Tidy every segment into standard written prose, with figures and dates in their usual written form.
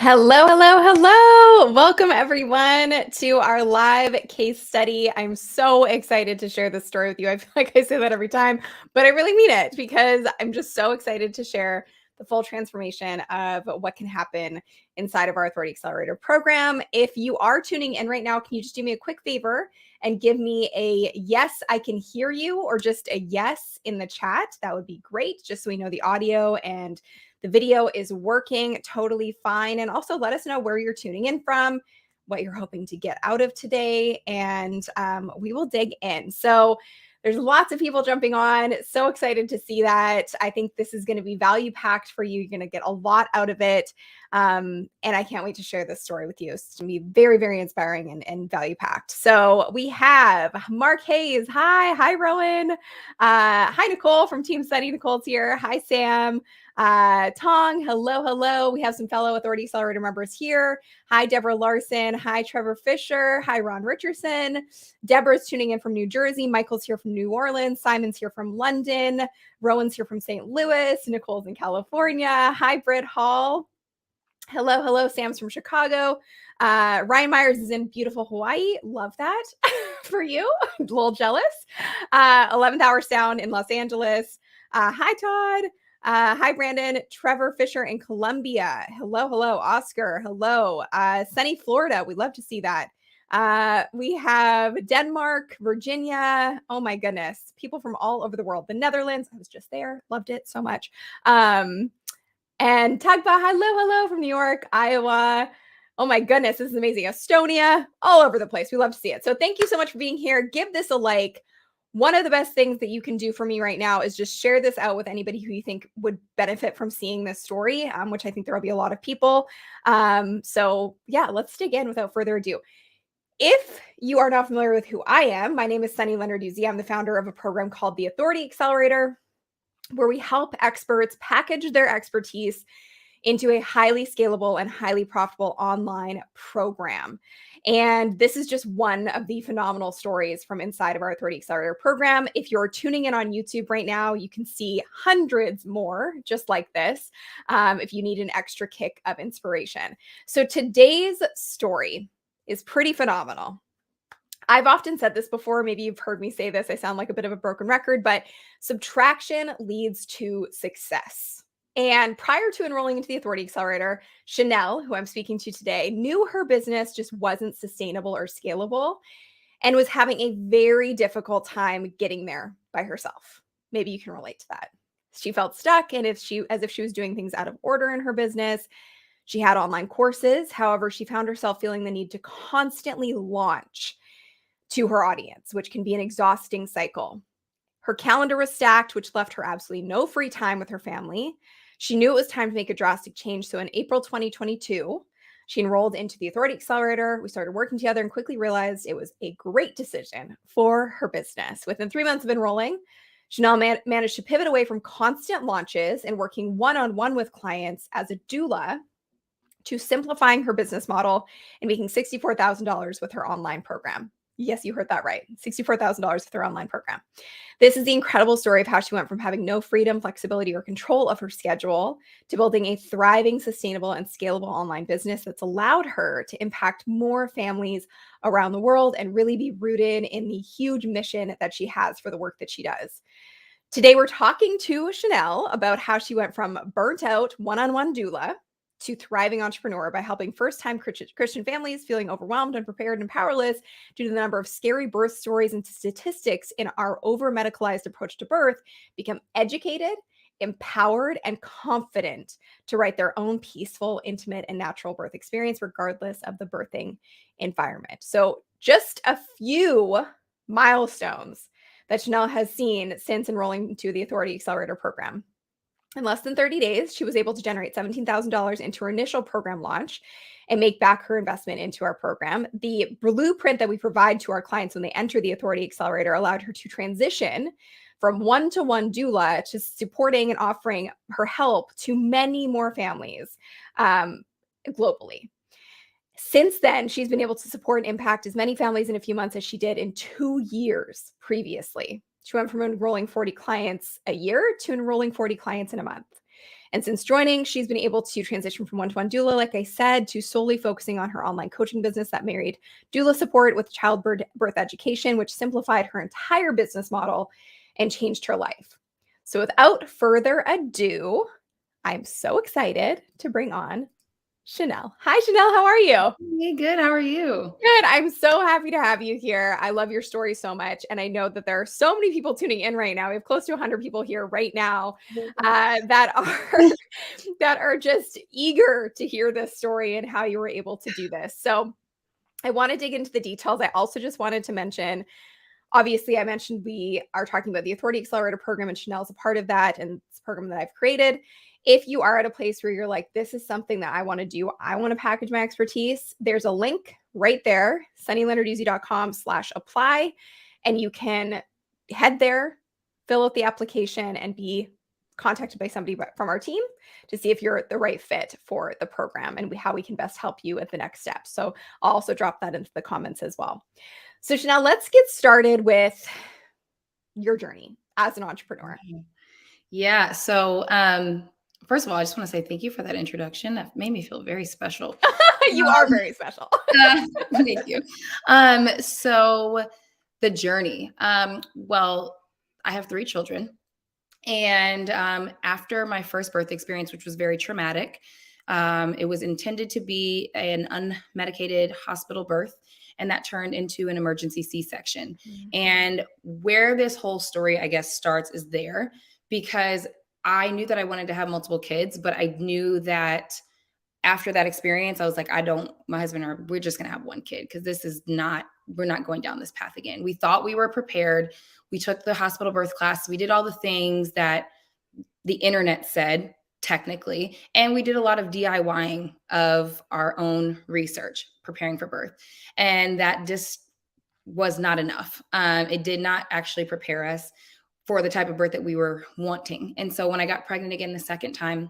Hello, hello, hello. Welcome everyone to our live case study. I'm so excited to share this story with you. I feel like I say that every time, but I really mean it because I'm just so excited to share the full transformation of what can happen inside of our Authority Accelerator program. If you are tuning in right now, can you just do me a quick favor and give me a yes, I can hear you, or just a yes in the chat? That would be great, just so we know the audio and the video is working totally fine. And also let us know where you're tuning in from, what you're hoping to get out of today, and we will dig in. So there's lots of people jumping on. So excited to see that. I think this is going to be value packed for you. You're going to get a lot out of it. And I can't wait to share this story with you. It's going to be very, very inspiring and value packed. So we have Mark Hayes. Hi, Rowan. Hi, Nicole from Team Study. Nicole's here. Hi, Sam. Tong, hello. We have some fellow Authority Accelerator members here. Hi, Deborah Larson. Hi, Trevor Fisher. Hi, Ron Richardson. Deborah's tuning in from New Jersey. Michael's here from New Orleans. Simon's here from London. Rowan's here from St. Louis. Nicole's in California. Hi, Britt Hall. Hello. Sam's from Chicago. Ryan Myers is in beautiful Hawaii. Love that for you. A little jealous. 11th Hour Sound in Los Angeles. Hi, Todd. Hi, Brandon. Trevor Fisher in Colombia. Hello. Oscar. Hello. Sunny Florida. We'd love to see that. We have Denmark, Virginia. Oh my goodness. People from all over the world. The Netherlands. I was just there. Loved it so much. And Tagba, hello from New York, Iowa. Oh my goodness, this is amazing. Estonia, all over the place. We love to see it. So thank you so much for being here. Give this a like. One of the best things that you can do for me right now is just share this out with anybody who you think would benefit from seeing this story, which I think there will be a lot of people. So yeah, let's dig in without further ado. If you are not familiar with who I am, my name is Sunny Leonarduzzi. I'm the founder of a program called the Authority Accelerator, where we help experts package their expertise into a highly scalable and highly profitable online program. And this is just one of the phenomenal stories from inside of our Authority Accelerator program. If you're tuning in on YouTube right now, you can see hundreds more just like this if you need an extra kick of inspiration. So today's story is pretty phenomenal. I've often said this before. Maybe you've heard me say this. I sound like a bit of a broken record, but subtraction leads to success. And prior to enrolling into the Authority Accelerator, Chanel, who I'm speaking to today, knew her business just wasn't sustainable or scalable and was having a very difficult time getting there by herself. Maybe you can relate to that. She felt stuck and as if she was doing things out of order in her business. She had online courses. However, she found herself feeling the need to constantly launch to her audience, which can be an exhausting cycle. Her calendar was stacked, which left her absolutely no free time with her family. She knew it was time to make a drastic change. So in April 2022, she enrolled into the Authority Accelerator. We started working together and quickly realized it was a great decision for her business. Within 3 months of enrolling, Chanel managed to pivot away from constant launches and working one-on-one with clients as a doula to simplifying her business model and making $64,000 with her online program. Yes, you heard that right. $64,000 with her online program. This is the incredible story of how she went from having no freedom, flexibility, or control of her schedule to building a thriving, sustainable, and scalable online business that's allowed her to impact more families around the world and really be rooted in the huge mission that she has for the work that she does. Today, we're talking to Chanel about how she went from burnt out one-on-one doula to thriving entrepreneur by helping first-time Christian families feeling overwhelmed, unprepared, and powerless due to the number of scary birth stories and statistics in our over-medicalized approach to birth become educated, empowered, and confident to write their own peaceful, intimate, and natural birth experience, regardless of the birthing environment. So just a few milestones that Chanel has seen since enrolling into the Authority Accelerator program. In less than 30 days, she was able to generate $17,000 into her initial program launch and make back her investment into our program. The blueprint that we provide to our clients when they enter the Authority Accelerator allowed her to transition from one-to-one doula to supporting and offering her help to many more families globally. Since then, she's been able to support and impact as many families in a few months as she did in 2 years previously. She went from enrolling 40 clients a year to enrolling 40 clients in a month. And since joining, she's been able to transition from one-to-one doula, like I said, to solely focusing on her online coaching business that married doula support with childbirth education, which simplified her entire business model and changed her life. So without further ado, I'm so excited to bring on Chanel. Hi, Chanel. How are you? Hey, good. How are you? Good. I'm so happy to have you here. I love your story so much. And I know that there are so many people tuning in right now. We have close to 100 people here right now that are that are just eager to hear this story and how you were able to do this. So I want to dig into the details. I also just wanted to mention, obviously, I mentioned we are talking about the Authority Accelerator program, and Chanel's a part of that, and it's a program that I've created. If you are at a place where you're like, this is something that I want to do, I want to package my expertise, there's a link right there, sunnyleonarduzzi.com/apply, and you can head there, fill out the application, and be contacted by somebody from our team to see if you're the right fit for the program and how we can best help you at the next step. So I'll also drop that into the comments as well. So Chanel, let's get started with your journey as an entrepreneur. Yeah. So, first of all, I just want to say thank you for that introduction. That made me feel very special. You are very special. Thank you. So the journey. Well, I have 3 children, and after my first birth experience, which was very traumatic, it was intended to be an unmedicated hospital birth, and that turned into an emergency C-section. Mm-hmm. And where this whole story, I guess, starts is there, because I knew that I wanted to have multiple kids, but I knew that after that experience, I was like, my husband we're just going to have one kid, because we're not going down this path again. We thought we were prepared. We took the hospital birth class. We did all the things that the internet said, technically, and we did a lot of DIYing of our own research, preparing for birth. And that just was not enough. It did not actually prepare us for the type of birth that we were wanting. And so when I got pregnant again the second time,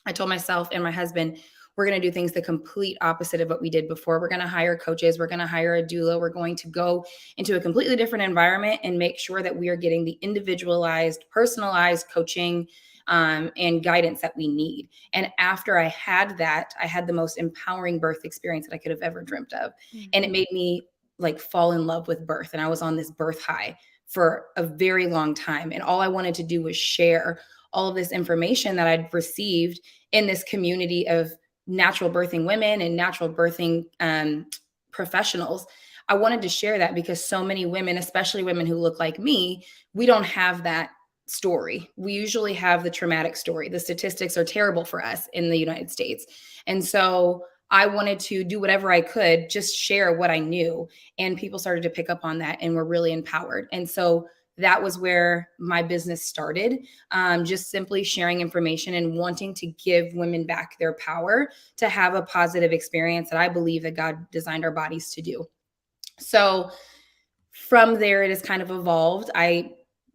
I told myself and my husband, we're going to do things the complete opposite of what we did before. We're going to hire coaches. We're going to hire a doula. We're going to go into a completely different environment and make sure that we are getting the individualized, personalized coaching and guidance that we need. And after I had that, I had the most empowering birth experience that I could have ever dreamt of. Mm-hmm. And it made me like fall in love with birth. And I was on this birth high for a very long time. And all I wanted to do was share all of this information that I'd received in this community of natural birthing women and natural birthing professionals. I wanted to share that because so many women, especially women who look like me, we don't have that story. We usually have the traumatic story. The statistics are terrible for us in the United States. And so I wanted to do whatever I could, just share what I knew. And people started to pick up on that and were really empowered. And so that was where my business started, just simply sharing information and wanting to give women back their power to have a positive experience that I believe that God designed our bodies to do. So from there, it has kind of evolved. I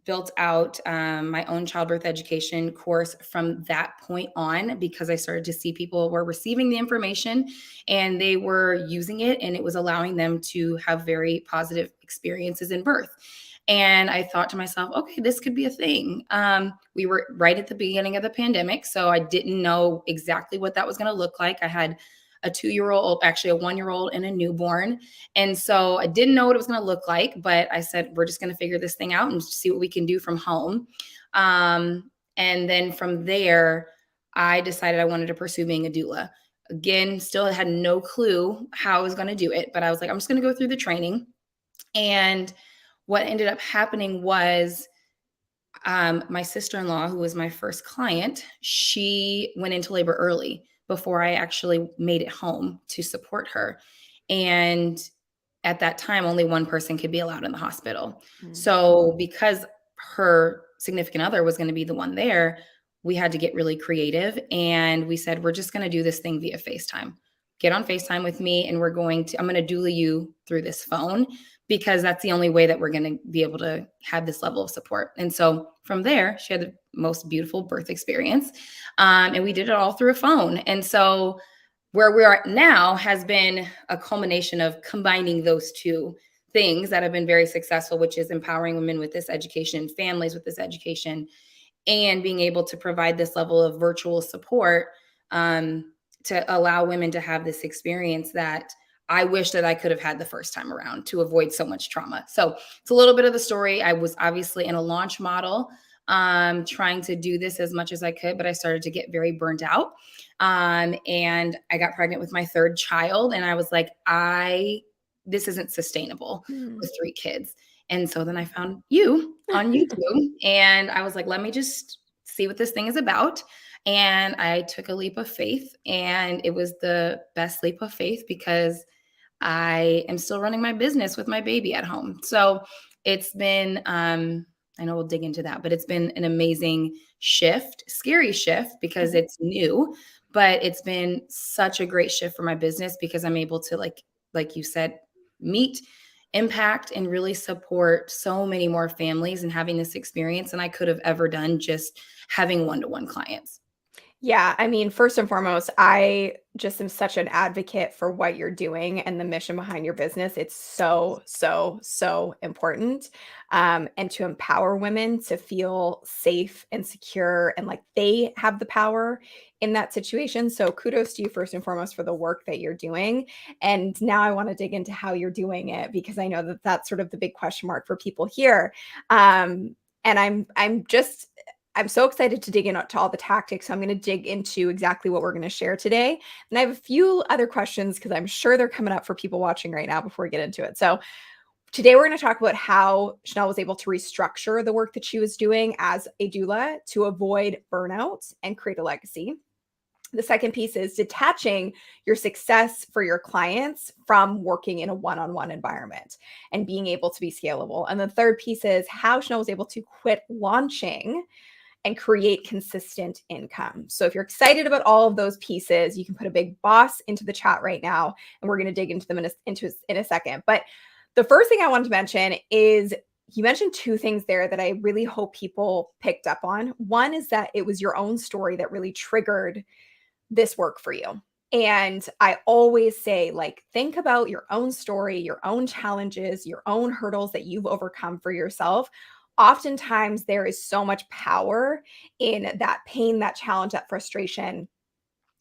built out my own childbirth education course from that point on, because I started to see people were receiving the information and they were using it, and it was allowing them to have very positive experiences in birth. And I thought to myself, okay, this could be a thing. We were right at the beginning of the pandemic, so I didn't know exactly what that was going to look like. I had a 2-year-old, actually a 1-year-old and a newborn. And so I didn't know what it was going to look like, but I said, we're just going to figure this thing out and see what we can do from home. And then from there, I decided I wanted to pursue being a doula. Again, still had no clue how I was going to do it, but I was like, I'm just going to go through the training. And what ended up happening was my sister-in-law, who was my first client, she went into labor early before I actually made it home to support her. And at that time, only one person could be allowed in the hospital. Mm-hmm. So because her significant other was going to be the one there, we had to get really creative. And we said, we're just going to do this thing via FaceTime. Get on FaceTime with me, and I'm going to doula you through this phone, because that's the only way that we're going to be able to have this level of support. And so from there, she had the most beautiful birth experience. And we did it all through a phone. And so where we are now has been a culmination of combining those two things that have been very successful, which is empowering women with this education, families with this education, and being able to provide this level of virtual support to allow women to have this experience that I wish that I could have had the first time around to avoid so much trauma. So it's a little bit of the story. I was obviously in a launch model, trying to do this as much as I could, but I started to get very burnt out. And I got pregnant with my third child, and I was like, this isn't sustainable with 3 kids. And so then I found you on YouTube, and I was like, let me just see what this thing is about. And I took a leap of faith, and it was the best leap of faith because I am still running my business with my baby at home. So it's been, I know we'll dig into that, but it's been an amazing shift, scary shift because it's new, but it's been such a great shift for my business because I'm able to, like you said, meet, impact, and really support so many more families and having this experience than I could have ever done just having one-to-one clients. Yeah, I mean, first and foremost, I just am such an advocate for what you're doing and the mission behind your business. It's so, so, so important. And to empower women to feel safe and secure and like they have the power in that situation. So kudos to you first and foremost for the work that you're doing. And now I want to dig into how you're doing it because I know that that's sort of the big question mark for people here. And I'm so excited to dig into all the tactics. So I'm going to dig into exactly what we're going to share today. And I have a few other questions because I'm sure they're coming up for people watching right now before we get into it. So today we're going to talk about how Chanel was able to restructure the work that she was doing as a doula to avoid burnout and create a legacy. The second piece is detaching your success for your clients from working in a one-on-one environment and being able to be scalable. And the third piece is how Chanel was able to quit launching and create consistent income. So if you're excited about all of those pieces, you can put a big boss into the chat right now, and we're going to dig into them in a second. But the first thing I wanted to mention is you mentioned 2 things there that I really hope people picked up on. One is that it was your own story that really triggered this work for you. And I always say, like, think about your own story, your own challenges, your own hurdles that you've overcome for yourself. Oftentimes, there is so much power in that pain, that challenge, that frustration,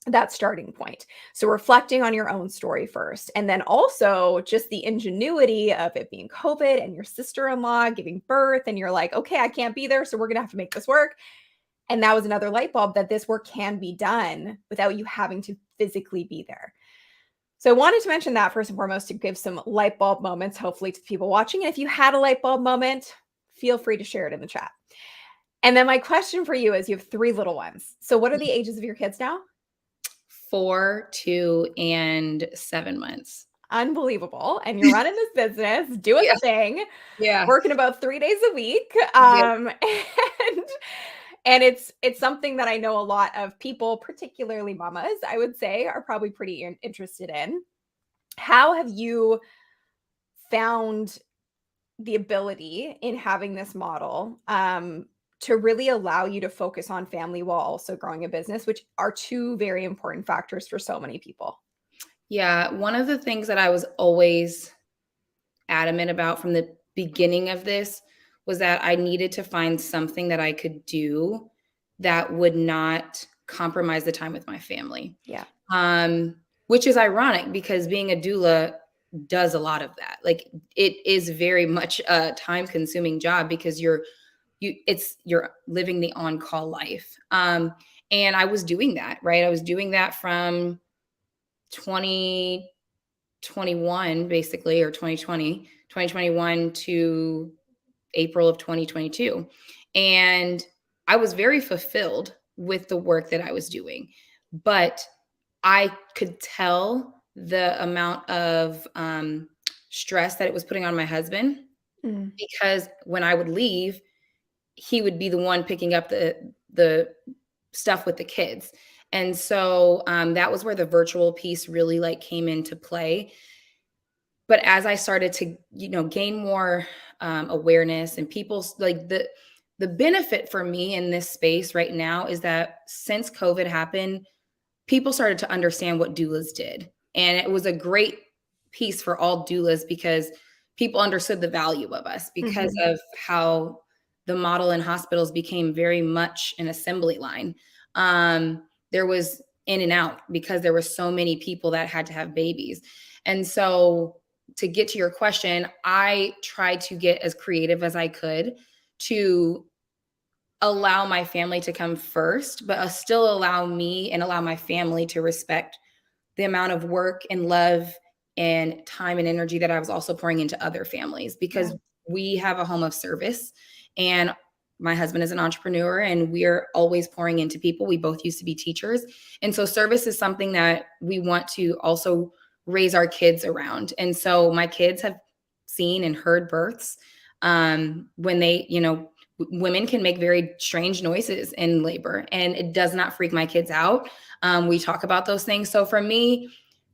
that starting point. So, reflecting on your own story first. And then also just the ingenuity of it being COVID and your sister in law giving birth. And you're like, okay, I can't be there. So, we're going to have to make this work. And that was another light bulb that this work can be done without you having to physically be there. So I wanted to mention that first and foremost to give some light bulb moments, hopefully, to people watching. And if you had a light bulb moment, feel free to share it in the chat. And then my question for you is you have 3 little ones. So what are the ages of your kids now? 4, 2, and 7 months. Unbelievable. And you're running this business, doing the thing, working about 3 days a week. And it's something that I know a lot of people, particularly mamas, I would say, are probably pretty interested in. How have you found the ability in having this model to really allow you to focus on family while also growing a business, which are 2 very important factors for so many people? Yeah, one of the things that I was always adamant about from the beginning of this was that I needed to find something that I could do that would not compromise the time with my family. Yeah. Which is ironic because being a doula does a lot of that. Like it is very much a time-consuming job because you're living the on-call life. And I was doing that, right? I was doing that from 2021 basically, or 2021 to April of 2022. And I was very fulfilled with the work that I was doing, but I could tell the amount of stress that it was putting on my husband because when I would leave, he would be the one picking up the stuff with the kids. And so that was where the virtual piece really like came into play. But as I started to, gain more awareness and people's like the benefit for me in this space right now is that since COVID happened, people started to understand what doulas did. And it was a great piece for all doulas because people understood the value of us because of how the model in hospitals became very much an assembly line. There was in and out because there were so many people that had to have babies. And so to get to your question, I tried to get as creative as I could to allow my family to come first, but still allow me and allow my family to respect the amount of work and love and time and energy that I was also pouring into other families, because we have a home of service, and my husband is an entrepreneur and we're always pouring into people. We both used to be teachers. And so service is something that we want to also raise our kids around. And so my kids have seen and heard births when they, women can make very strange noises in labor, and it does not freak my kids out. We talk about those things. So for me,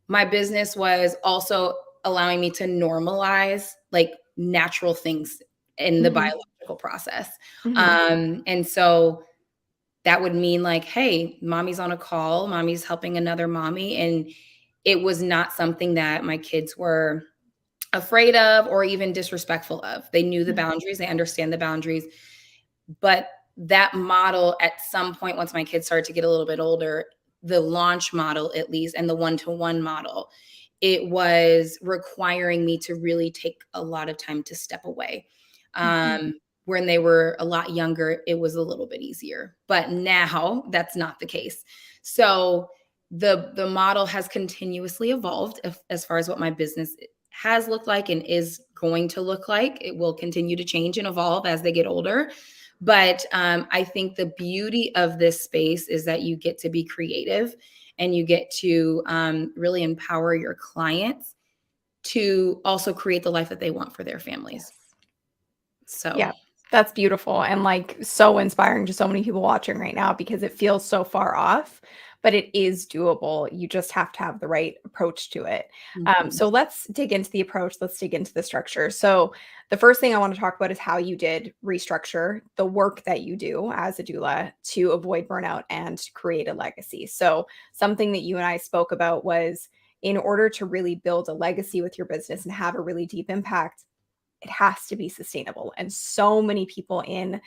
my business was also allowing me to normalize like natural things in the biological process. And so that would mean like, hey, mommy's on a call, mommy's helping another mommy. And it was not something that my kids were afraid of or even disrespectful of. They knew the boundaries, they understand the boundaries. But that model at some point, once my kids started to get a little bit older, the launch model at least, and the one-to-one model, it was requiring me to really take a lot of time to step away. When they were a lot younger, it was a little bit easier, but now that's not the case. So the model has continuously evolved as far as what my business has looked like and is going to look like. It will continue to change and evolve as they get older. But I think the beauty of this space is that you get to be creative and you get to really empower your clients to also create the life that they want for their families. So yeah, that's beautiful and like so inspiring to so many people watching right now, because it feels so far off, but it is doable. You just have to have the right approach to it. So let's dig into the approach. Let's dig into the structure. So the first thing I want to talk about is how you did restructure the work that you do as a doula to avoid burnout and create a legacy. So something that you and I spoke about was, in order to really build a legacy with your business and have a really deep impact, it has to be sustainable. And so many people in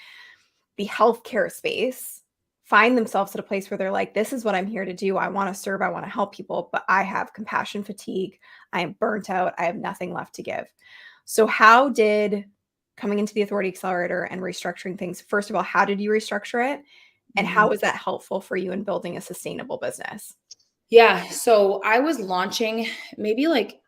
the healthcare space find themselves at a place where they're like, this is what I'm here to do. I want to serve. I want to help people, but I have compassion fatigue. I am burnt out. I have nothing left to give. So how did coming into the Authority Accelerator and restructuring things, first of all, how did you restructure it? And how is that helpful for you in building a sustainable business? Yeah. So I was launching maybe like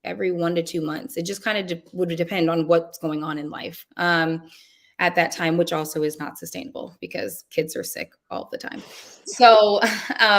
every 1 to 2 months. It just kind of would depend on what's going on in life at that time, which also is not sustainable because kids are sick all the time. So,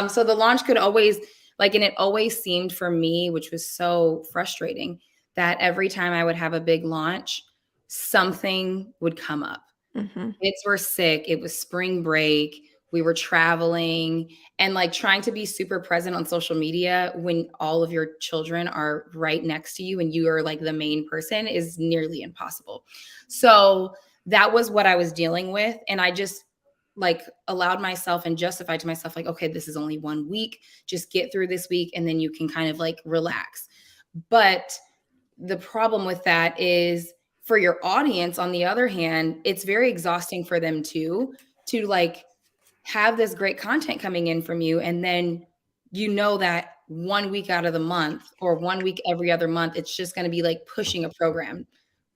so the launch could always and it always seemed for me, which was so frustrating, that every time I would have a big launch, something would come up. Kids were sick. It was spring break. We were traveling and like trying to be super present on social media when all of your children are right next to you and you are like the main person is nearly impossible. So that was what I was dealing with. And I just like allowed myself and justified to myself, like, okay, this is only 1 week. Just get through this week and then you can kind of like relax. But the problem with that is, for your audience, on the other hand, it's very exhausting for them too, to like have this great content coming in from you. And then that 1 week out of the month or 1 week every other month, it's just going to be like pushing a program.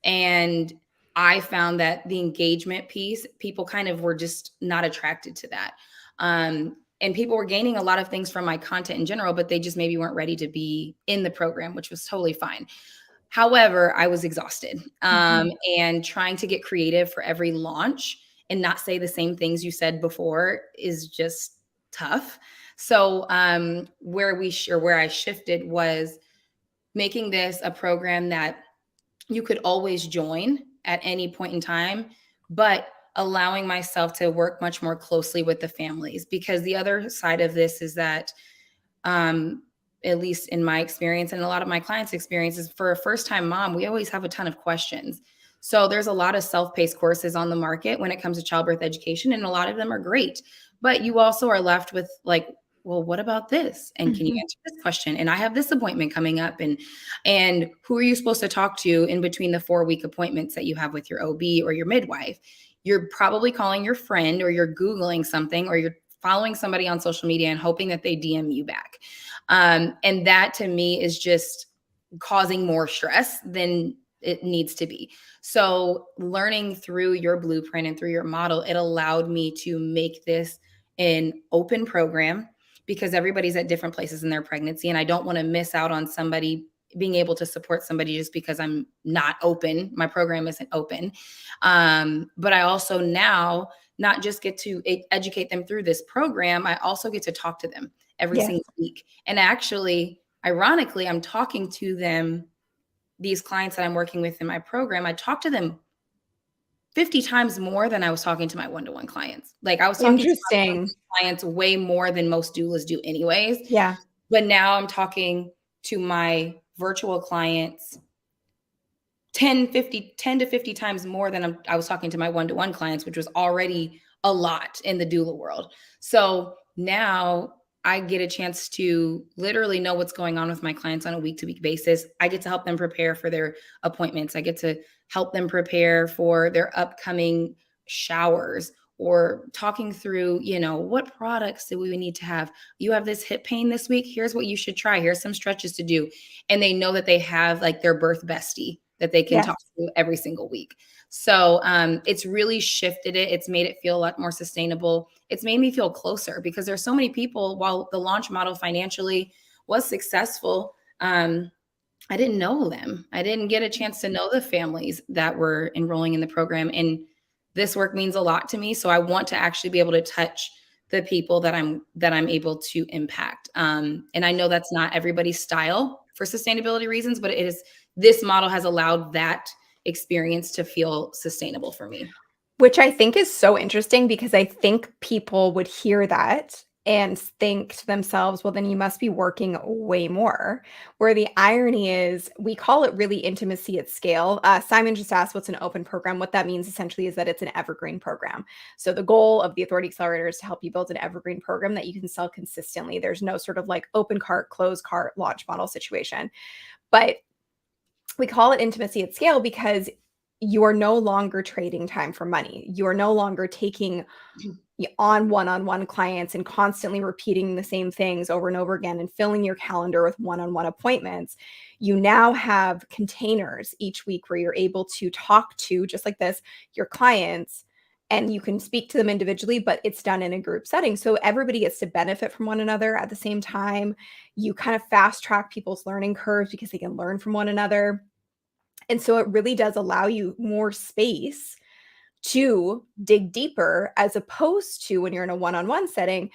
And I found that the engagement piece, people kind of were just not attracted to that. And people were gaining a lot of things from my content in general, but they just maybe weren't ready to be in the program, which was totally fine. However, I was exhausted and trying to get creative for every launch and not say the same things you said before is just tough. So where I shifted was making this a program that you could always join at any point in time, but allowing myself to work much more closely with the families, because the other side of this is that at least in my experience and a lot of my clients' experiences, for a first-time mom, we always have a ton of questions. So there's a lot of self-paced courses on the market when it comes to childbirth education, and a lot of them are great. But you also are left with like, well, what about this? And can you answer this question? And I have this appointment coming up. And who are you supposed to talk to in between the 4-week appointments that you have with your OB or your midwife? you're probably calling your friend, or you're Googling something, or you're following somebody on social media and hoping that they DM you back. And that to me is just causing more stress than it needs to be. So learning through your blueprint and through your model, it allowed me to make this an open program, because everybody's at different places in their pregnancy. And I don't want to miss out on somebody being able to support somebody just because I'm not open. My program isn't open. But I also now not just get to educate them through this program, I also get to talk to them every Yes. single week. And actually, ironically, I'm talking to them, these clients that I'm working with in my program, I talk to them 50 times more than I was talking to my one-to-one clients. Like, I was talking to my Interesting. clients way more than most doulas do anyways. Yeah. But now I'm talking to my virtual clients 10 to 50 times more than I was talking to my one-to-one clients, which was already a lot in the doula world. So now I get a chance to literally know what's going on with my clients on a week-to-week basis. I get to help them prepare for their appointments. I get to help them prepare for their upcoming showers, or talking through, what products do we need to have? You have this hip pain this week. Here's what you should try. Here's some stretches to do. And they know that they have like their birth bestie that they can Yes. talk to every single week. So it's really shifted it. It's made it feel a lot more sustainable. It's made me feel closer, because there's so many people, while the launch model financially was successful, I didn't know them. I didn't get a chance to know the families that were enrolling in the program. And this work means a lot to me. So I want to actually be able to touch the people that I'm able to impact. And I know that's not everybody's style for sustainability reasons, but this model has allowed that experience to feel sustainable for me. Which I think is so interesting, because I think people would hear that and think to themselves, well, then you must be working way more. Where the irony is, we call it really intimacy at scale. Simon just asked what's an open program. What that means essentially is that it's an evergreen program. So the goal of the Authority Accelerator is to help you build an evergreen program that you can sell consistently. There's no sort of like open cart, closed cart, launch model situation. But we call it intimacy at scale because you are no longer trading time for money. You are no longer taking on one-on-one clients and constantly repeating the same things over and over again and filling your calendar with one-on-one appointments. You now have containers each week where you're able to talk to, just like this, your clients, and you can speak to them individually, but it's done in a group setting. So everybody gets to benefit from one another at the same time. You kind of fast track people's learning curves because they can learn from one another. And so it really does allow you more space to dig deeper, as opposed to when you're in a one-on-one setting,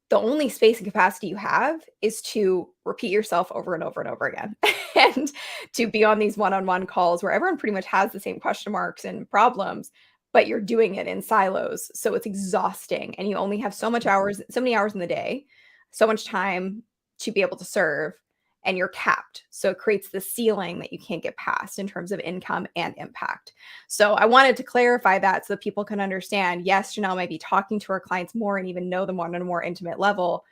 the only space and capacity you have is to repeat yourself over and over and over again and to be on these one-on-one calls where everyone pretty much has the same question marks and problems, but you're doing it in silos. So it's exhausting, and you only have so many hours in the day, so much time to be able to serve, and you're capped. So it creates the ceiling that you can't get past in terms of income and impact. So I wanted to clarify that so that people can understand, yes, Janelle might be talking to her clients more and even know them on a more intimate level,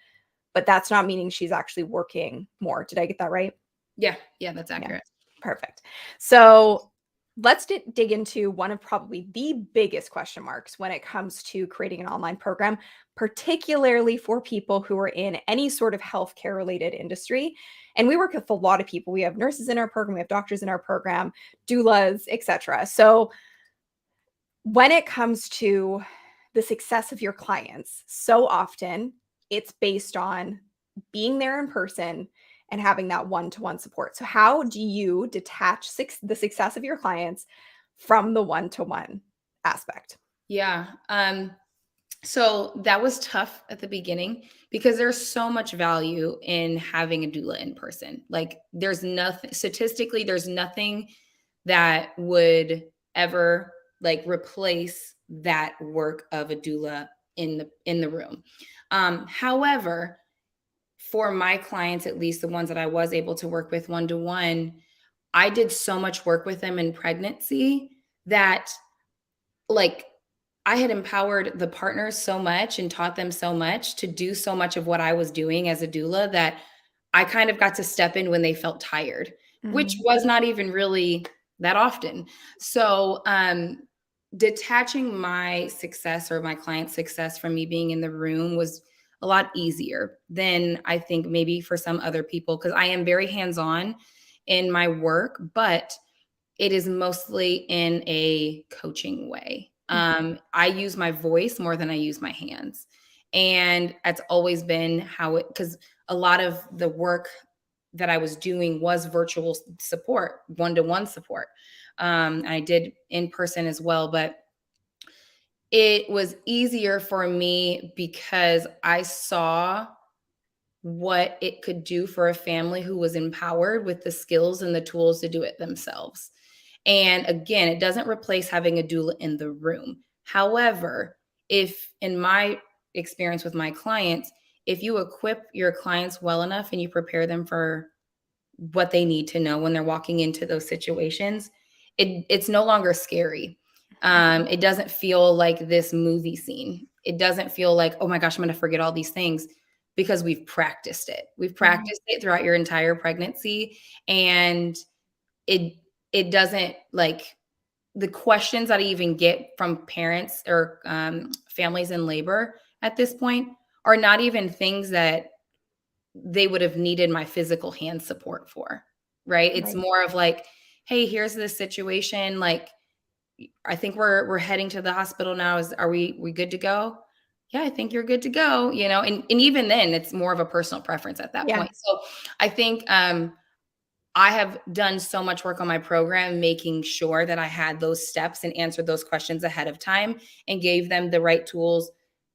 but that's not meaning she's actually working more. Did I get that right? Yeah, that's accurate. Yeah, perfect. So let's dig into one of probably the biggest question marks when it comes to creating an online program, particularly for people who are in any sort of healthcare related industry. And we work with a lot of people. We have nurses in our program, we have doctors in our program, doulas, etc. So when it comes to the success of your clients, so often it's based on being there in person and having that one-to-one support. So how do you detach the success of your clients from the one-to-one aspect? Yeah. So that was tough at the beginning, because there's so much value in having a doula in person. Like, there's nothing, statistically, there's nothing that would ever like replace that work of a doula in the room. However, for my clients, at least the ones that I was able to work with one-to-one, I did so much work with them in pregnancy that, like, I had empowered the partners so much and taught them so much to do so much of what I was doing as a doula, that I kind of got to step in when they felt tired, which was not even really that often. So detaching my success or my client's success from me being in the room was a lot easier than I think maybe for some other people, because I am very hands-on in my work, but it is mostly in a coaching way. I use my voice more than I use my hands. And that's always been how it, because a lot of the work that I was doing was virtual support, one-to-one support. I did in person as well, but it was easier for me because I saw what it could do for a family who was empowered with the skills and the tools to do it themselves. And again, it doesn't replace having a doula in the room. However, if in my experience with my clients, if you equip your clients well enough and you prepare them for what they need to know when they're walking into those situations, it's no longer scary. It doesn't feel like this movie scene. It doesn't feel like, oh my gosh, I'm going to forget all these things, because we've practiced it. We've practiced it throughout your entire pregnancy, and it it doesn't, like, the questions that I even get from parents or families in labor at this point are not even things that they would have needed my physical hand support for, right? It's Right. more of like, hey, here's this situation. Like, I think we're heading to the hospital now. Are we good to go? Yeah, I think you're good to go. And even then, it's more of a personal preference at that Yeah. point. So I think I have done so much work on my program, making sure that I had those steps and answered those questions ahead of time and gave them the right tools,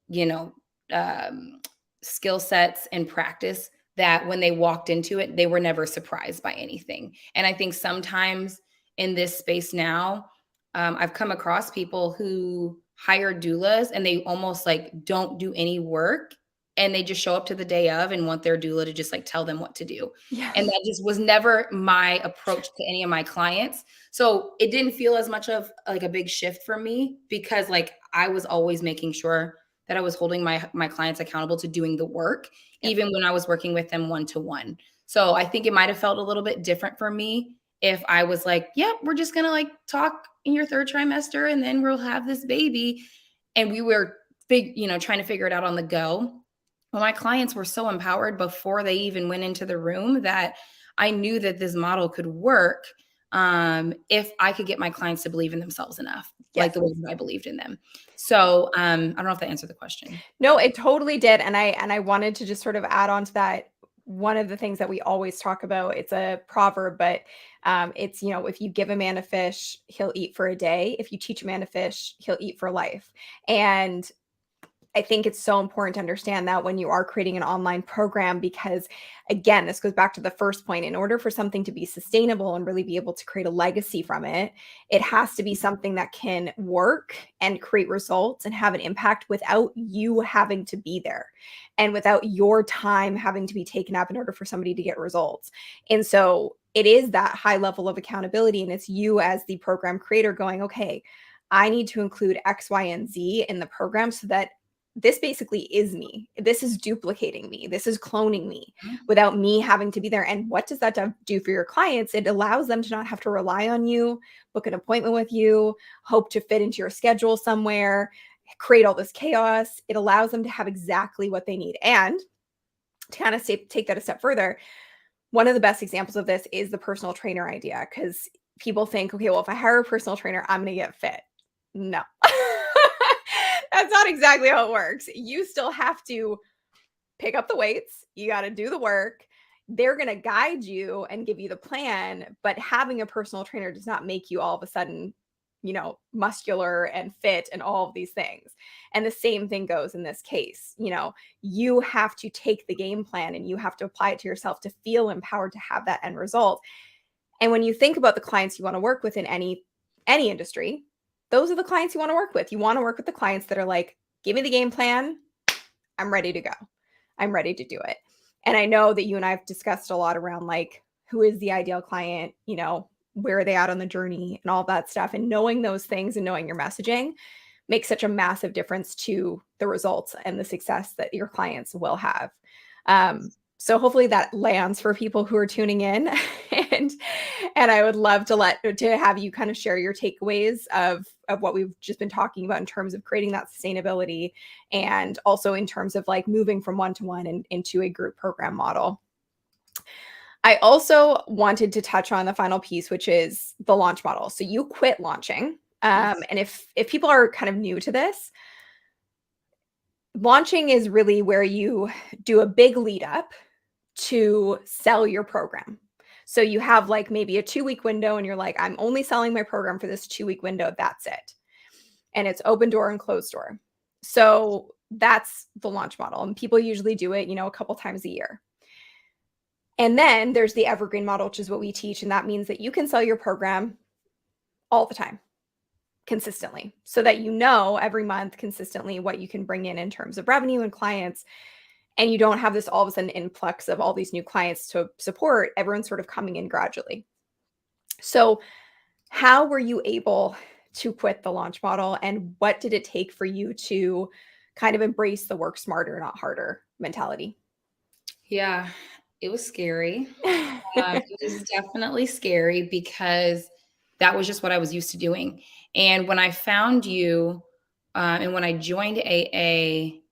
you know, um, skill sets and practice, that when they walked into it, they were never surprised by anything. And I think sometimes in this space now, I've come across people who hire doulas and they almost like don't do any work, and they just show up to the day of and want their doula to just like tell them what to do. Yeah. And that just was never my approach to any of my clients. So it didn't feel as much of like a big shift for me, because like I was always making sure that I was holding my clients accountable to doing the work, Yep. even when I was working with them one to one. So I think it might have felt a little bit different for me if I was like, "Yep, we're just gonna like talk in your third trimester, and then we'll have this baby," and we were trying to figure it out on the go. Well, my clients were so empowered before they even went into the room that I knew that this model could work, if I could get my clients to believe in themselves enough, like Yes. the way that I believed in them. So I don't know if that answered the question. No, it totally did. And I wanted to just sort of add on to that. One of the things that we always talk about, it's a proverb, but it's, if you give a man a fish, he'll eat for a day. If you teach a man to fish, he'll eat for life. And I think it's so important to understand that when you are creating an online program, because again, this goes back to the first point. In order for something to be sustainable and really be able to create a legacy from it, it has to be something that can work and create results and have an impact without you having to be there and without your time having to be taken up in order for somebody to get results. And so it is that high level of accountability. And it's you as the program creator going, okay, I need to include X, Y, and Z in the program so that this basically is me. This is duplicating me. This is cloning me without me having to be there. And what does that do for your clients? It allows them to not have to rely on you, book an appointment with you, hope to fit into your schedule somewhere, create all this chaos. It allows them to have exactly what they need. And to kind of take that a step further, one of the best examples of this is the personal trainer idea, because people think, okay, well, if I hire a personal trainer, I'm going to get fit. No. That's not exactly how it works. You still have to pick up the weights. You got to do the work. They're going to guide you and give you the plan, but having a personal trainer does not make you all of a sudden, muscular and fit and all of these things. And the same thing goes in this case. You have to take the game plan and you have to apply it to yourself to feel empowered to have that end result. And when you think about the clients you want to work with in any industry, those are the clients you want to work with. You want to work with the clients that are like, give me the game plan. I'm ready to go. I'm ready to do it. And I know that you and I have discussed a lot around like, who is the ideal client? Where are they at on the journey and all that stuff. And knowing those things and knowing your messaging makes such a massive difference to the results and the success that your clients will have. So hopefully that lands for people who are tuning in. and I would love to have you kind of share your takeaways of what we've just been talking about in terms of creating that sustainability, and also in terms of like moving from one-to-one and into a group program model. I also wanted to touch on the final piece, which is the launch model. So you quit launching. Yes. And if people are kind of new to this, launching is really where you do a big lead up to sell your program. So you have like maybe a 2-week window and you're like, I'm only selling my program for this 2-week window. That's it. And it's open door and closed door. So that's the launch model. And people usually do it, a couple times a year. And then there's the evergreen model, which is what we teach. And that means that you can sell your program all the time, consistently, so that every month consistently what you can bring in terms of revenue and clients. And you don't have this all of a sudden influx of all these new clients to support. Everyone's sort of coming in gradually. So how were you able to quit the launch model, and what did it take for you to kind of embrace the work smarter, not harder mentality? Yeah, it was scary. It was definitely scary because that was just what I was used to doing. And when I found you, and when I joined AA,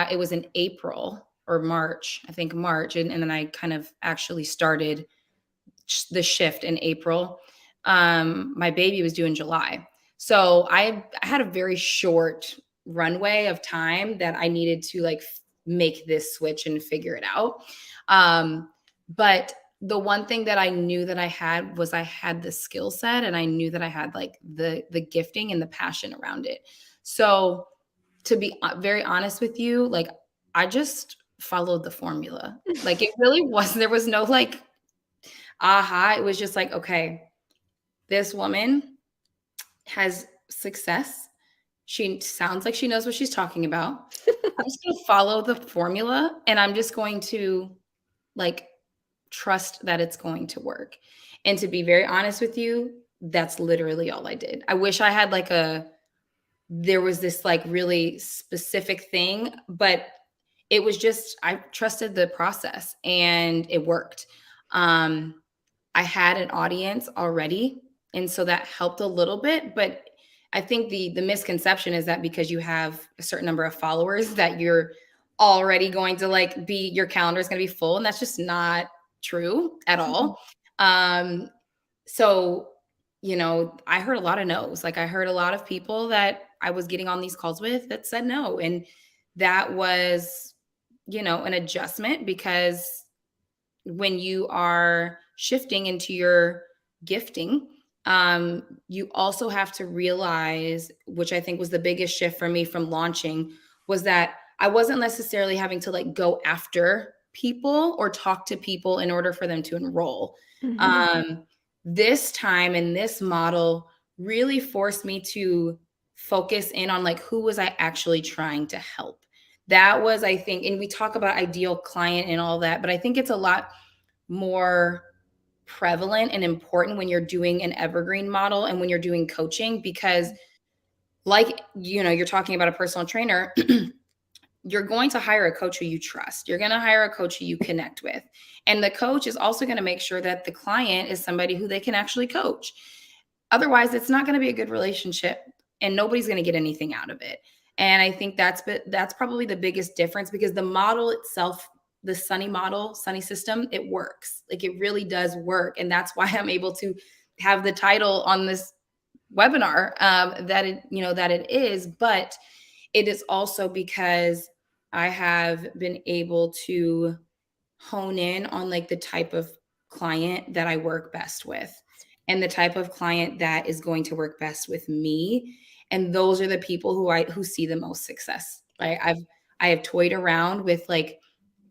it was in April or March, I think March. And then I kind of actually started the shift in April. My baby was due in July. So I had a very short runway of time that I needed to like make this switch and figure it out. But the one thing that I knew that I had was I had the skill set, and I knew that I had like the gifting and the passion around it. So to be very honest with you, like I just followed the formula. Like it really was, there was no like aha. It was just like, okay, this woman has success. She sounds like she knows what she's talking about. I'm just going to follow the formula, and I'm just going to like trust that it's going to work. And to be very honest with you, that's literally all I did. I wish I had like there was this like really specific thing, but it was just, I trusted the process and it worked. Um, I had an audience already, and so that helped a little bit. But I think the misconception is that because you have a certain number of followers, that you're already going to like be your calendar is going to be full, and that's just not true at all. Um, so I heard a lot of no's. Like I heard a lot of people that I was getting on these calls with that said no, and that was an adjustment, because when you are shifting into your gifting, you also have to realize, which I think was the biggest shift for me from launching, was that I wasn't necessarily having to like go after people or talk to people in order for them to enroll. Mhm. This time and this model really forced me to focus in on like who was I actually trying to help. That was, I think, and we talk about ideal client and all that, but I think it's a lot more prevalent and important when you're doing an evergreen model and when you're doing coaching, because like you're talking about a personal trainer. You're going to hire a coach who you trust. You're going to hire a coach who you connect with, and the coach is also going to make sure that the client is somebody who they can actually coach. Otherwise, it's not going to be a good relationship, and nobody's going to get anything out of it. And I think that's probably the biggest difference, because the model itself, the Sunny system, it works. Like it really does work. And that's why I'm able to have the title on this webinar, that it is. But it is also because I have been able to hone in on like the type of client that I work best with, and the type of client that is going to work best with me. And those are the people who see the most success. Right. I have toyed around with like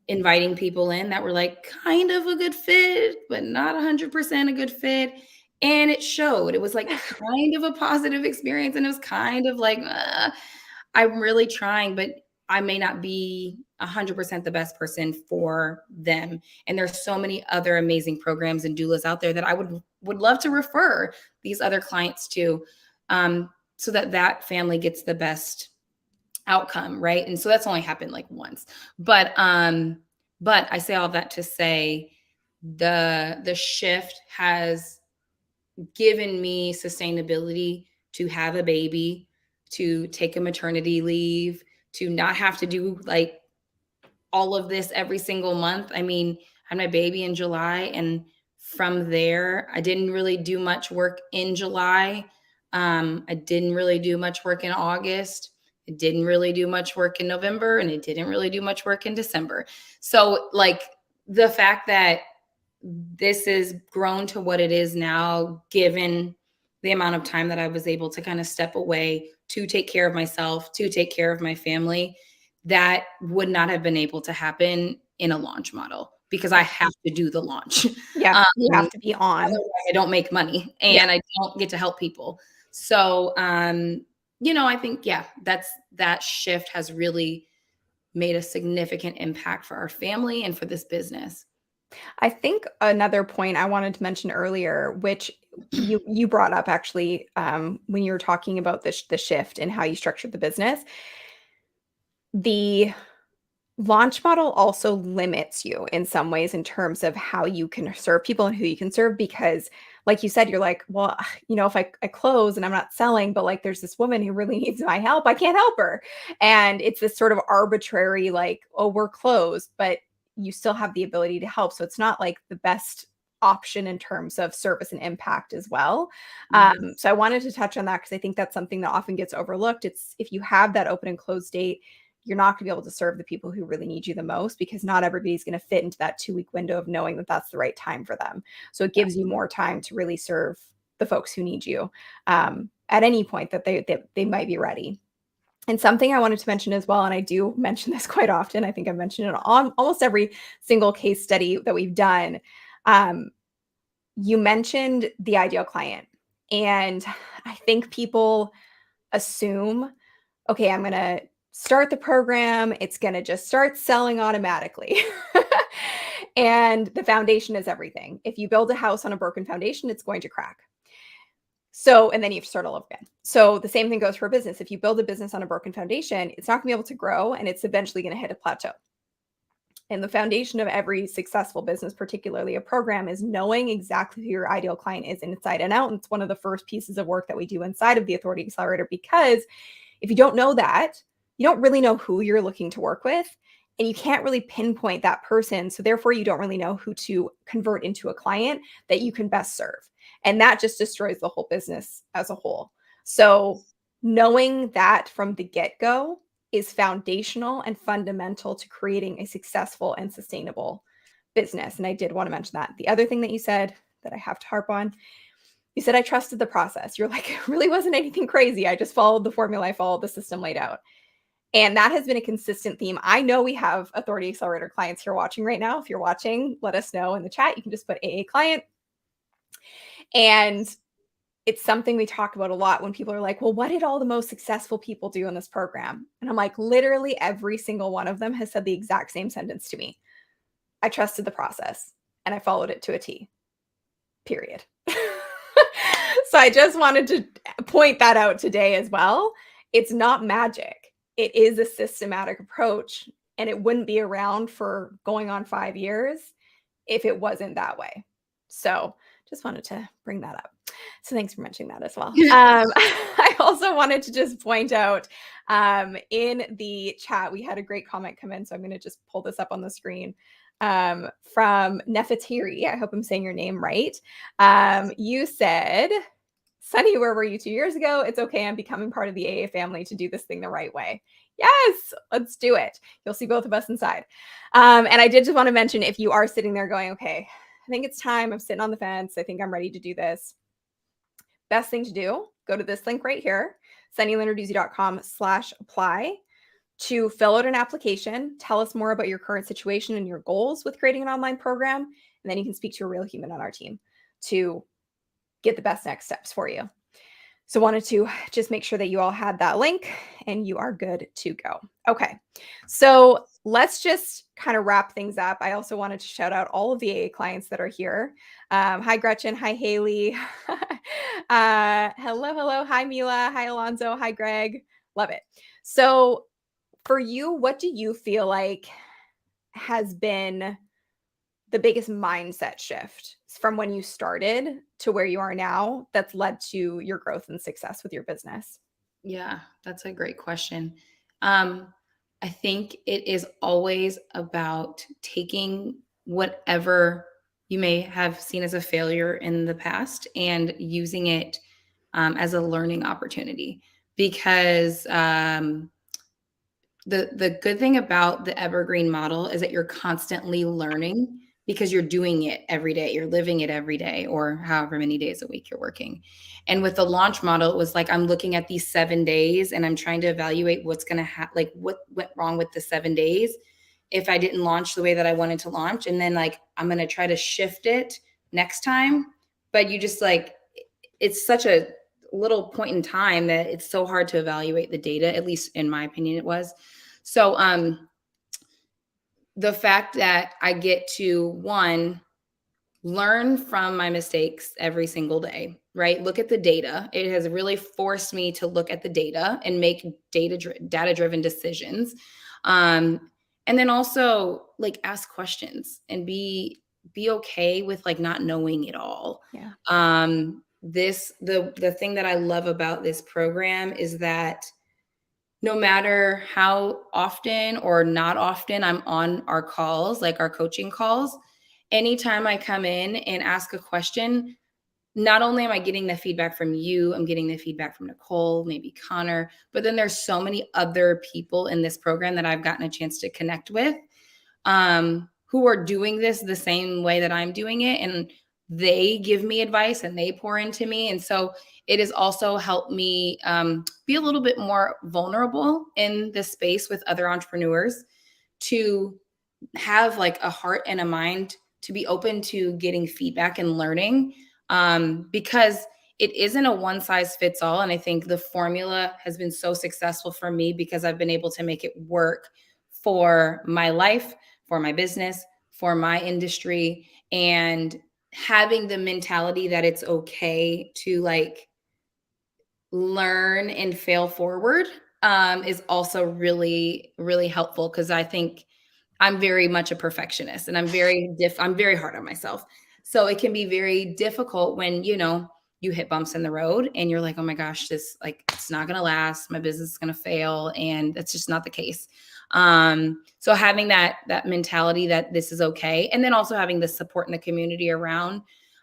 inviting people in that were like kind of a good fit, but not 100% a good fit. And it showed. It was like kind of a positive experience. And it was kind of like, I'm really trying, but I may not be 100% the best person for them. And there's so many other amazing programs and doulas out there that I would love to refer these other clients to, so that family gets the best outcome, right? And so that's only happened like once. But But I say all that to say the shift has given me sustainability to have a baby, to take a maternity leave, to not have to do like all of this every single month. I mean, I had my baby in July, and from there, I didn't really do much work in July. I didn't really do much work in August. I didn't really do much work in November, and it didn't really do much work in December. So, like, the fact that this is grown to what it is now, given the amount of time that I was able to kind of step away to take care of myself, to take care of my family, that would not have been able to happen in a launch model because I have to do the launch. Yeah, you have to be on. Otherwise I don't make money and Yeah. I don't get to help people. So, I think, that shift has really made a significant impact for our family and for this business. I think another point I wanted to mention earlier, which you brought up actually when you were talking about the shift and how you structured the business, the launch model also limits you in some ways in terms of how you can serve people and who you can serve because like you said, you're like, well, if I close and I'm not selling, but like there's this woman who really needs my help, I can't help her. And it's this sort of arbitrary, like, oh, we're closed, but you still have the ability to help. So it's not like the best option in terms of service and impact as well. So I wanted to touch on that because I think that's something that often gets overlooked. It's if you have that open and close date, you're not going to be able to serve the people who really need you the most because not everybody's going to fit into that 2-week window of knowing that that's the right time for them. So it gives you more time to really serve the folks who need you at any point that they might be ready. And something I wanted to mention as well, and I do mention this quite often, I think I've mentioned it on almost every single case study that we've done. You mentioned the ideal client. And I think people assume, okay, I'm going to start the program. It's going to just start selling automatically. And the foundation is everything. If you build a house on a broken foundation, it's going to crack. So, and then you have to start all over again. So the same thing goes for a business. If you build a business on a broken foundation, it's not gonna be able to grow and it's eventually going to hit a plateau. And the foundation of every successful business, particularly a program, is knowing exactly who your ideal client is inside and out. And it's one of the first pieces of work that we do inside of the Authority Accelerator, because if you don't know that, you don't really know who you're looking to work with and you can't really pinpoint that person. So therefore, you don't really know who to convert into a client that you can best serve. And that just destroys the whole business as a whole. So knowing that from the get-go is foundational and fundamental to creating a successful and sustainable business. And I did want to mention that. The other thing that you said that I have to harp on, you said, I trusted the process. You're like, it really wasn't anything crazy. I just followed the formula. I followed the system laid out. And that has been a consistent theme. I know we have Authority Accelerator clients here watching right now. If you're watching, let us know in the chat. You can just put AA client. And it's something we talk about a lot when people are like, well, what did all the most successful people do in this program? And I'm like, literally every single one of them has said the exact same sentence to me. I trusted the process and I followed it to a T, period. So I just wanted to point that out today as well. It's not magic. It is a systematic approach, and it wouldn't be around for going on 5 years if it wasn't that way. So just wanted to bring that up. So thanks for mentioning that as well. I also wanted to just point out in the chat, we had a great comment come in. So I'm going to just pull this up on the screen from Nefertiri. I hope I'm saying your name right. You said, Sunny, where were you 2 years ago? It's okay. I'm becoming part of the AA family to do this thing the right way. Yes, let's do it. You'll see both of us inside. And I did just want to mention, if you are sitting there going, okay, I think it's time. I'm sitting on the fence. I think I'm ready to do this. Best thing to do, go to this link right here, sunnylanderduzzi.com/apply to fill out an application. Tell us more about your current situation and your goals with creating an online program. And then you can speak to a real human on our team to get the best next steps for you. So wanted to just make sure that you all had that link and you are good to go. Okay, so let's just kind of wrap things up. I also wanted to shout out all of the AA clients that are here. Hi, Gretchen. Hi, Haley. Hello. Hi, Mila. Hi, Alonzo. Hi, Greg. Love it. So for you, what do you feel like has been the biggest mindset shift from when you started to where you are now that's led to your growth and success with your business? Yeah, that's a great question. I think it is always about taking whatever you may have seen as a failure in the past and using it as a learning opportunity. Because the good thing about the evergreen model is that you're constantly learning because you're doing it every day. You're living it every day, or however many days a week you're working. And with the launch model, it was like I'm looking at these 7 days and I'm trying to evaluate what's going to happen, like what went wrong with the 7 days if I didn't launch the way that I wanted to launch. And then like I'm going to try to shift it next time. But you just like, it's such a little point in time that it's so hard to evaluate the data, at least in my opinion, it was. So the fact that I get to, one, learn from my mistakes every single day, right? Look at the data. It has really forced me to look at the data and make data-driven decisions. And then also like ask questions and be okay with like not knowing it all. Yeah. The thing that I love about this program is that no matter how often or not often I'm on our calls, like our coaching calls, anytime I come in and ask a question, not only am I getting the feedback from you, I'm getting the feedback from Nicole, maybe Connor, but then there's so many other people in this program that I've gotten a chance to connect with, who are doing this the same way that I'm doing it. And they give me advice and they pour into me. And so it has also helped me be a little bit more vulnerable in this space with other entrepreneurs, to have like a heart and a mind to be open to getting feedback and learning, because it isn't a one size fits all. And I think the formula has been so successful for me because I've been able to make it work for my life, for my business, for my industry, and having the mentality that it's okay to like learn and fail forward is also really, really helpful, because I think I'm very much a perfectionist and I'm very hard on myself. So it can be very difficult when, you hit bumps in the road and you're like, oh my gosh, this like, it's not going to last. My business is going to fail. And that's just not the case. So having that mentality that this is okay. And then also having the support in the community around,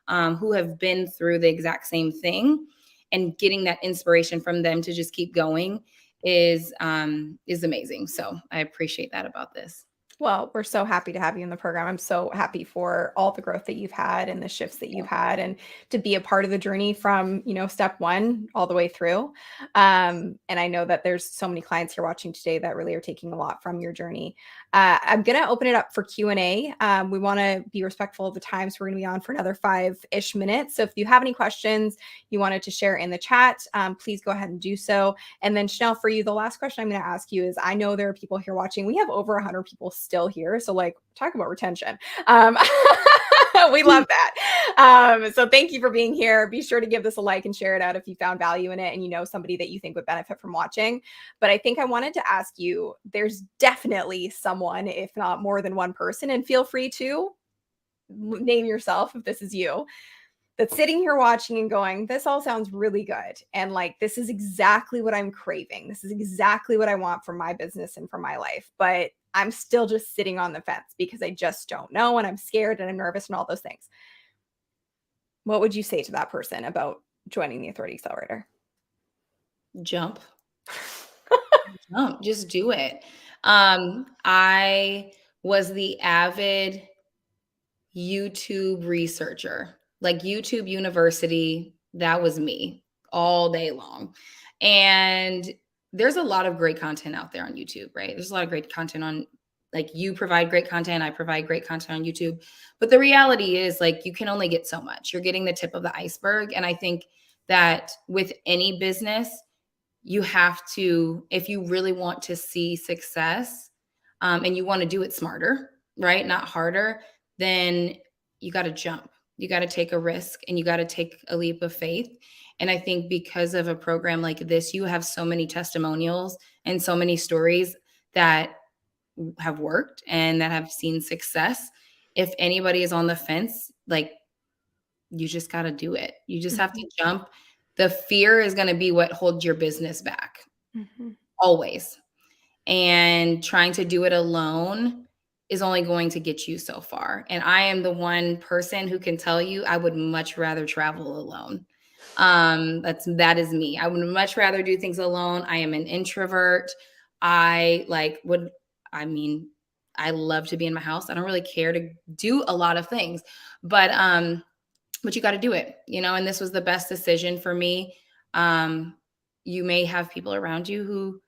who have been through the exact same thing, and getting that inspiration from them to just keep going is amazing. So I appreciate that about this. Well, we're so happy to have you in the program. I'm so happy for all the growth that you've had and the shifts that you've had, and to be a part of the journey from, step one all the way through. And I know that there's so many clients here watching today that really are taking a lot from your journey. I'm going to open it up for Q&A. We want to be respectful of the time, so we're going to be on for another 5-ish minutes. So if you have any questions you wanted to share in the chat, please go ahead and do so. And then Chanel, for you, the last question I'm going to ask you is, I know there are people here watching. We have over 100 people still here. So like, talk about retention. We love that. So thank you for being here. Be sure to give this a like and share it out if you found value in it and you know somebody that you think would benefit from watching. But I think I wanted to ask you, there's definitely someone, if not more than one person, and feel free to name yourself if this is you, that's sitting here watching and going, this all sounds really good. And like, this is exactly what I'm craving. This is exactly what I want for my business and for my life. But I'm still just sitting on the fence because I just don't know. And I'm scared and I'm nervous and all those things. What would you say to that person about joining the Authority Accelerator? Jump. Jump. Just do it. I was the avid YouTube researcher, like YouTube University. That was me all day long. And there's a lot of great content out there on YouTube, right? There's a lot of great content on, like, you provide great content, I provide great content on YouTube. But the reality is, like, you can only get so much. You're getting the tip of the iceberg. And I think that with any business, you have to, if you really want to see success, and you want to do it smarter, right? Not harder, then you got to jump. You got to take a risk and you got to take a leap of faith. And I think because of a program like this, you have so many testimonials and so many stories that have worked and that have seen success. If anybody is on the fence, like, you just got to do it. You just have to jump. The fear is going to be what holds your business back, always. And trying to do it alone is only going to get you so far. And I am the one person who can tell you I would much rather travel alone. That is me. I would much rather do things alone. I am an introvert. I like would I mean, I love to be in my house. I don't really care to do a lot of things. But you got to do it, and this was the best decision for me. You may have people around you who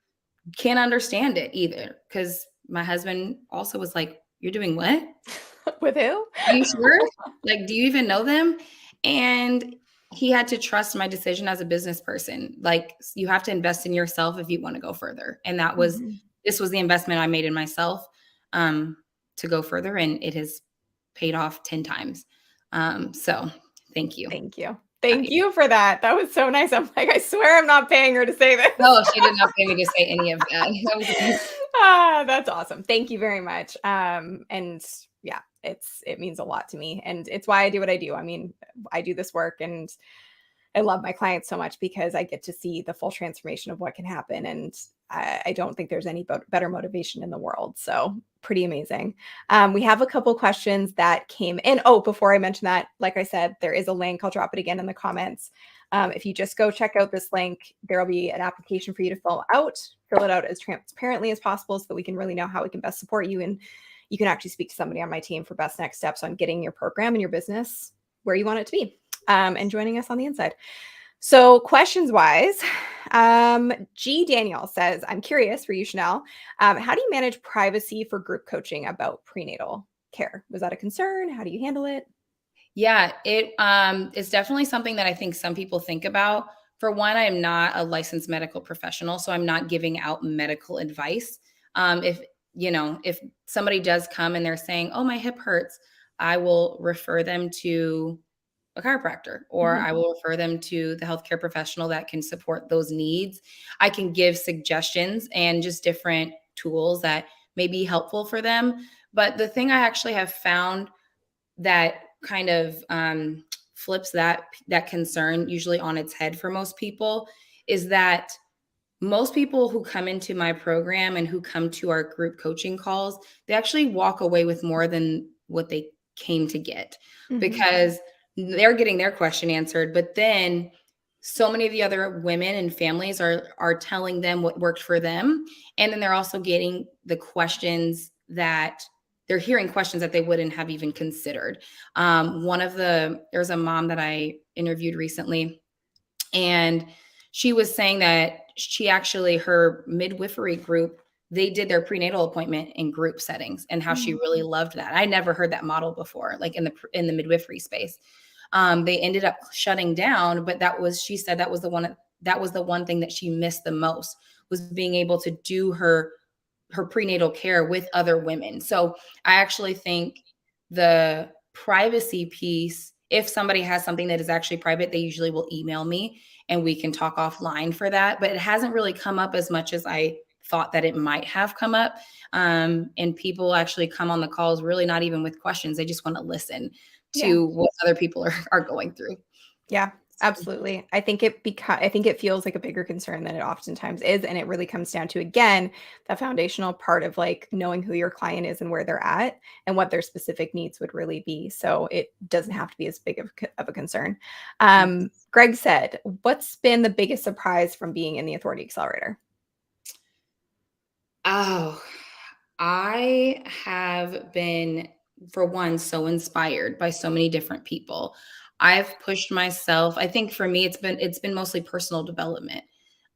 can't understand it either, because my husband also was like, "You're doing what? With who? Are you sure? Like, do you even know them?" And he had to trust my decision as a business person. Like, you have to invest in yourself if you want to go further. And this was the investment I made in myself, to go further. And it has paid off 10 times. So thank you. Thank you. Thank you for that. That was so nice. I'm like, I swear I'm not paying her to say this. No, she did not pay me to say any of that. That was amazing. That's awesome. Thank you very much. And yeah, it means a lot to me, and it's why I do what I do. I mean, I do this work, and I love my clients so much because I get to see the full transformation of what can happen. And I don't think there's any better motivation in the world. So pretty amazing. We have a couple questions that came in. Oh, before I mention that, like I said, there is a link. I'll drop it again in the comments. If you just go check out this link, there'll be an application for you to fill it out as transparently as possible so that we can really know how we can best support you. And you can actually speak to somebody on my team for best next steps on getting your program and your business where you want it to be, and joining us on the inside. So questions wise, G Daniel says, I'm curious for you, Chanel. How do you manage privacy for group coaching about prenatal care? Was that a concern? How do you handle it? Yeah, it's definitely something that I think some people think about. For one, I am not a licensed medical professional, so I'm not giving out medical advice. If somebody does come and they're saying, "Oh, my hip hurts," I will refer them to a chiropractor, or I will refer them to the healthcare professional that can support those needs. I can give suggestions and just different tools that may be helpful for them. But the thing I actually have found that kind of flips that concern usually on its head for most people is that most people who come into my program and who come to our group coaching calls, they actually walk away with more than what they came to get, because they're getting their question answered. But then so many of the other women and families are telling them what worked for them. And then they're also getting the questions that they're hearing questions that they wouldn't have even considered. There's a mom that I interviewed recently, and she was saying that her midwifery group, they did their prenatal appointment in group settings, and how she really loved that. I never heard that model before, like in the midwifery space. They ended up shutting down, but she said that was the one thing that she missed the most, was being able to do her prenatal care with other women. So I actually think the privacy piece, if somebody has something that is actually private, they usually will email me and we can talk offline for that. But it hasn't really come up as much as I thought that it might have come up. And people actually come on the calls really not even with questions. They just want to listen to what other people are going through. Yeah, absolutely. I think it feels like a bigger concern than it oftentimes is. And it really comes down to, again, the foundational part of like knowing who your client is and where they're at and what their specific needs would really be. So it doesn't have to be as big of a concern. Greg said, what's been the biggest surprise from being in the Authority Accelerator? Oh, I have been, for one, so inspired by so many different people. I've pushed myself. I think for me, it's been mostly personal development.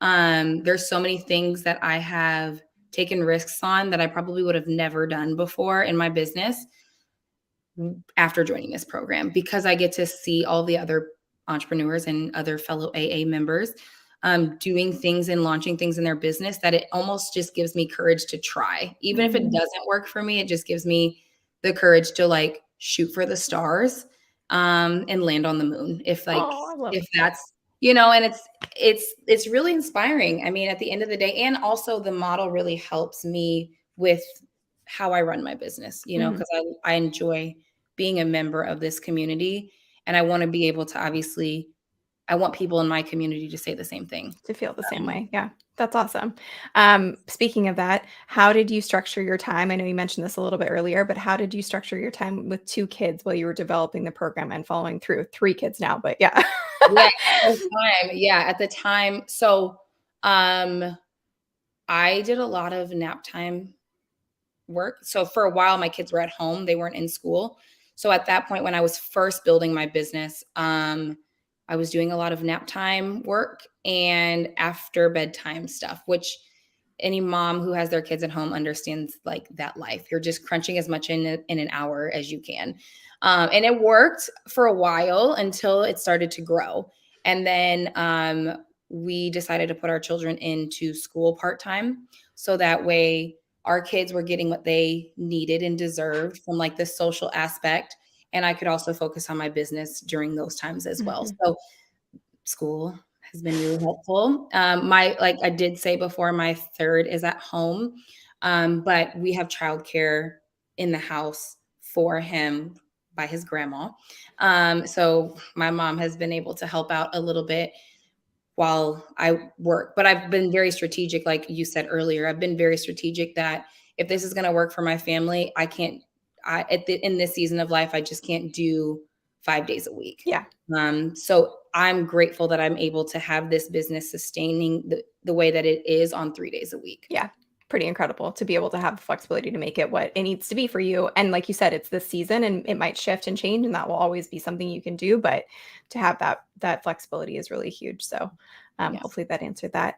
There's so many things that I have taken risks on that I probably would have never done before in my business after joining this program, because I get to see all the other entrepreneurs and other fellow AA members doing things and launching things in their business, that it almost just gives me courage to try. Even if it doesn't work for me, it just gives me the courage to like shoot for the stars and land on the moon. If that's, and it's really inspiring. I mean, at the end of the day, and also the model really helps me with how I run my business, you know, because I enjoy being a member of this community, and I want to be able to obviously, I want people in my community to say the same thing. To feel the same way. Yeah, that's awesome. Speaking of that, how did you structure your time? I know you mentioned this a little bit earlier, but how did you structure your time with 2 kids while you were developing the program and following through? 3 kids now, but yeah. Yeah, at the time. So, I did a lot of nap time work. So for a while, my kids were at home; they weren't in school. So at that point, when I was first building my business, I was doing a lot of nap time work and after bedtime stuff, which any mom who has their kids at home understands, like, that life. You're just crunching as much in an hour as you can. And it worked for a while until it started to grow. And then we decided to put our children into school part-time. So that way our kids were getting what they needed and deserved from, like, the social aspect. And I could also focus on my business during those times as well. So school has been really helpful. Like I did say before, my third is at home, but we have childcare in the house for him by his grandma. So my mom has been able to help out a little bit while I work, but I've been very strategic. Like you said earlier, I've been very strategic that if this is going to work for my family, I can't, in this season of life, I just can't do 5 days a week. Yeah. So I'm grateful that I'm able to have this business sustaining the way that it is on 3 days a week. Yeah. Pretty incredible to be able to have the flexibility to make it what it needs to be for you. And like you said, it's this season and it might shift and change, and that will always be something you can do. But to have that flexibility is really huge. So hopefully that answered that.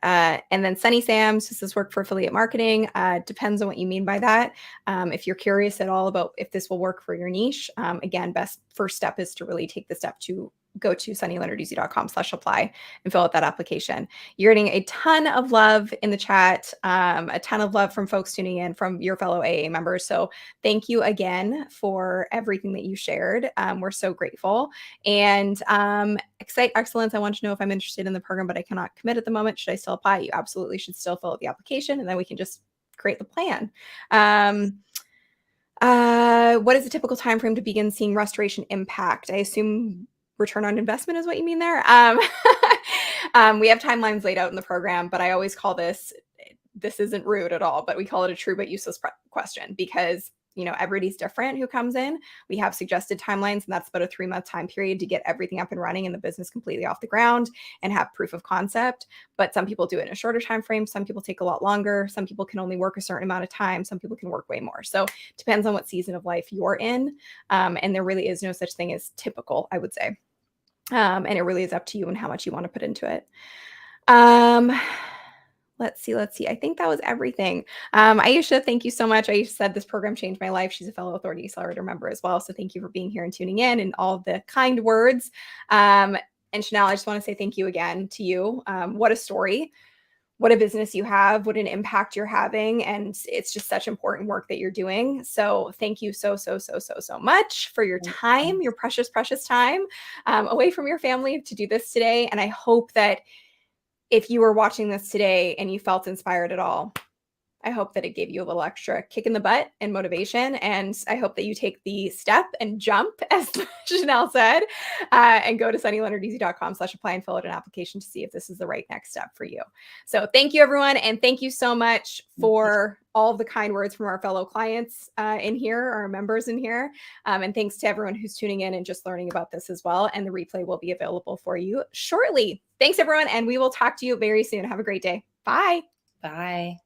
And then Sunny Sam's, does this work for affiliate marketing? Depends on what you mean by that. If you're curious at all about if this will work for your niche, again, best first step is to really take the step to go to sunnyleonarduzzi.com/apply and fill out that application. You're getting a ton of love in the chat, a ton of love from folks tuning in, from your fellow AA members. So thank you again for everything that you shared. We're so grateful. And Excite Excellence, I want to know if I'm interested in the program, but I cannot commit at the moment. Should I still apply? You absolutely should still fill out the application, and then we can just create the plan. What is the typical time frame to begin seeing restoration impact? I assume return on investment is what you mean there. We have timelines laid out in the program, but I always call this isn't rude at all, but we call it a true but useless question, because everybody's different who comes in. We have suggested timelines, and that's about a 3-month time period to get everything up and running and the business completely off the ground and have proof of concept. But some people do it in a shorter time frame. Some people take a lot longer. Some people can only work a certain amount of time. Some people can work way more. So it depends on what season of life you're in. And there really is no such thing as typical, I would say. And it really is up to you and how much you want to put into it. Let's see. I think that was everything. Aisha, thank you so much. Aisha said this program changed my life. She's a fellow Authority Accelerator member as well. So thank you for being here and tuning in and all the kind words. And Chanel, I just want to say thank you again to you. What a story. What a business you have, what an impact you're having. And it's just such important work that you're doing. So thank you so much for your time, your precious time away from your family to do this today. And I hope that if you were watching this today and you felt inspired at all, I hope that it gave you a little extra kick in the butt and motivation. And I hope that you take the step and jump, as Chanel said, and go to sunnyleonarduzzi.com/apply and fill out an application to see if this is the right next step for you. So thank you, everyone. And thank you so much for all of the kind words from our fellow clients in here, our members in here. And thanks to everyone who's tuning in and just learning about this as well. And the replay will be available for you shortly. Thanks, everyone. And we will talk to you very soon. Have a great day. Bye. Bye.